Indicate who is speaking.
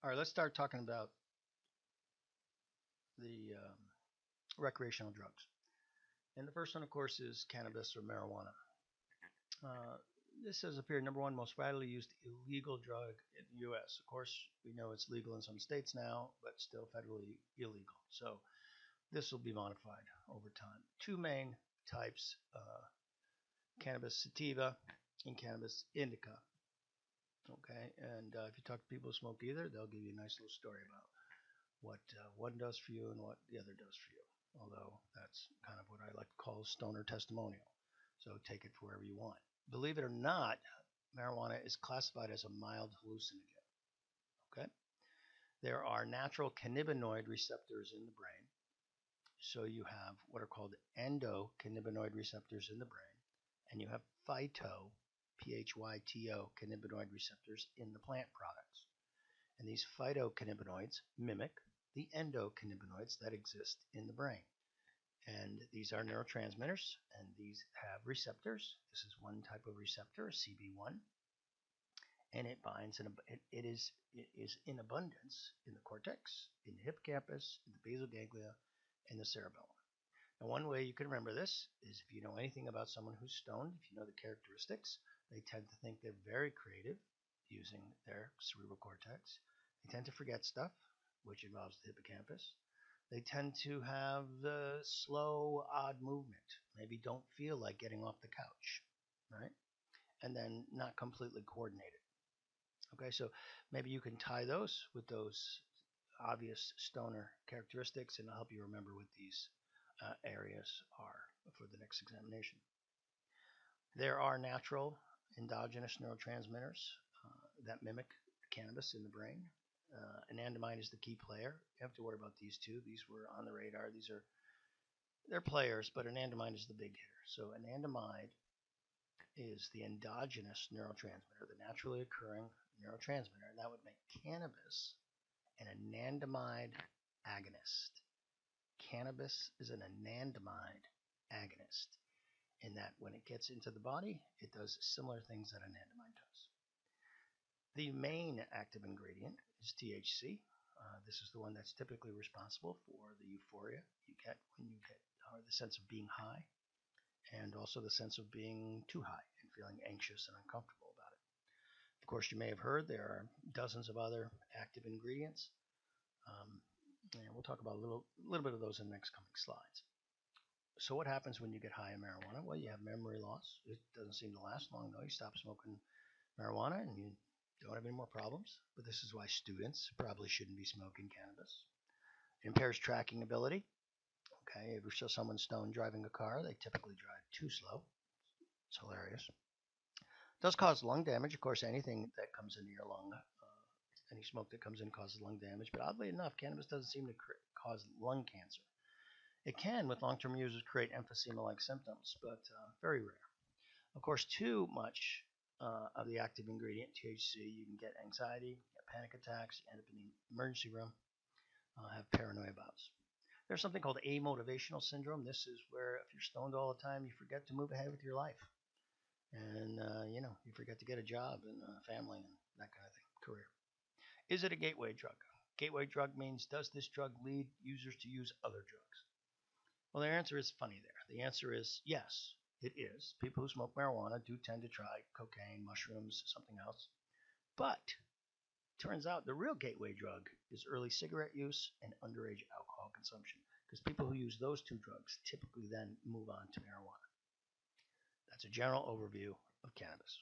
Speaker 1: All right, let's start talking about the recreational drugs. And the first one, of course, is cannabis or marijuana. Uh, this has appeared number one most widely used illegal drug in the U.S. Of course, we know it's legal in some states now, but still federally illegal. So this will be modified over time. Two main types: cannabis sativa and cannabis indica. Okay, and if you talk to people who smoke either, they'll give you a nice little story about what one does for you and what the other does for you. Although that's kind of what I like to call stoner testimonial. So take it for wherever you want. Believe it or not, marijuana is classified as a mild hallucinogen. Okay? There are natural cannabinoid receptors in the brain. So you have what are called endocannabinoid receptors in the brain, and you have phyto, P-H-Y-T-O, cannabinoid receptors in the plant products. And these phytocannabinoids mimic the endocannabinoids that exist in the brain. And these are neurotransmitters, and these have receptors. This is one type of receptor, CB1, and it binds, and it is in abundance in the cortex, in the hippocampus, in the basal ganglia, and the cerebellum. Now, one way you can remember this is if you know anything about someone who's stoned, if you know the characteristics, they tend to think they're very creative using their cerebral cortex. They tend to forget stuff, which involves the hippocampus. They tend to have the slow, odd movement. Maybe don't feel like getting off the couch, right? And then not completely coordinated. Okay, so maybe you can tie those with those obvious stoner characteristics, and it'll help you remember what these areas are for the next examination. There are natural endogenous neurotransmitters that mimic cannabis in the brain. Anandamide is the key player. You have to worry about these two. These were on the radar. They're players, but anandamide is the big hitter. So anandamide is the endogenous neurotransmitter, the naturally occurring neurotransmitter, and that would make cannabis an anandamide agonist. Cannabis is an anandamide agonist in that when it gets into the body, it does similar things that anandamide does. The main active ingredient is THC. This is the one that's typically responsible for the euphoria you get when you get, or the sense of being high, and also the sense of being too high and feeling anxious and uncomfortable about it. Of course, you may have heard there are dozens of other active ingredients. And we'll talk about a little bit of those in the next coming slides. So what happens when you get high in marijuana? Well, you have memory loss. It doesn't seem to last long, though. You stop smoking marijuana and you don't have any more problems. But this is why students probably shouldn't be smoking cannabis. It impairs tracking ability. Okay, if you saw someone stoned driving a car, they typically drive too slow. It's hilarious. It does cause lung damage. Of course, anything that comes into your lung, any smoke that comes in causes lung damage. But oddly enough, cannabis doesn't seem to cause lung cancer. It can, with long-term users, create emphysema-like symptoms, but very rare. Of course, too much of the active ingredient, THC, you can get anxiety, get panic attacks, you end up in the emergency room, have paranoia bouts. There's something called amotivational syndrome. This is where if you're stoned all the time, you forget to move ahead with your life. And, you forget to get a job and a family and that kind of thing, career. Is it a gateway drug? Gateway drug means, does this drug lead users to use other drugs? Well, the answer is funny there. The answer is yes, it is. People who smoke marijuana do tend to try cocaine, mushrooms, something else. But it turns out the real gateway drug is early cigarette use and underage alcohol consumption, because people who use those two drugs typically then move on to marijuana. That's a general overview of cannabis.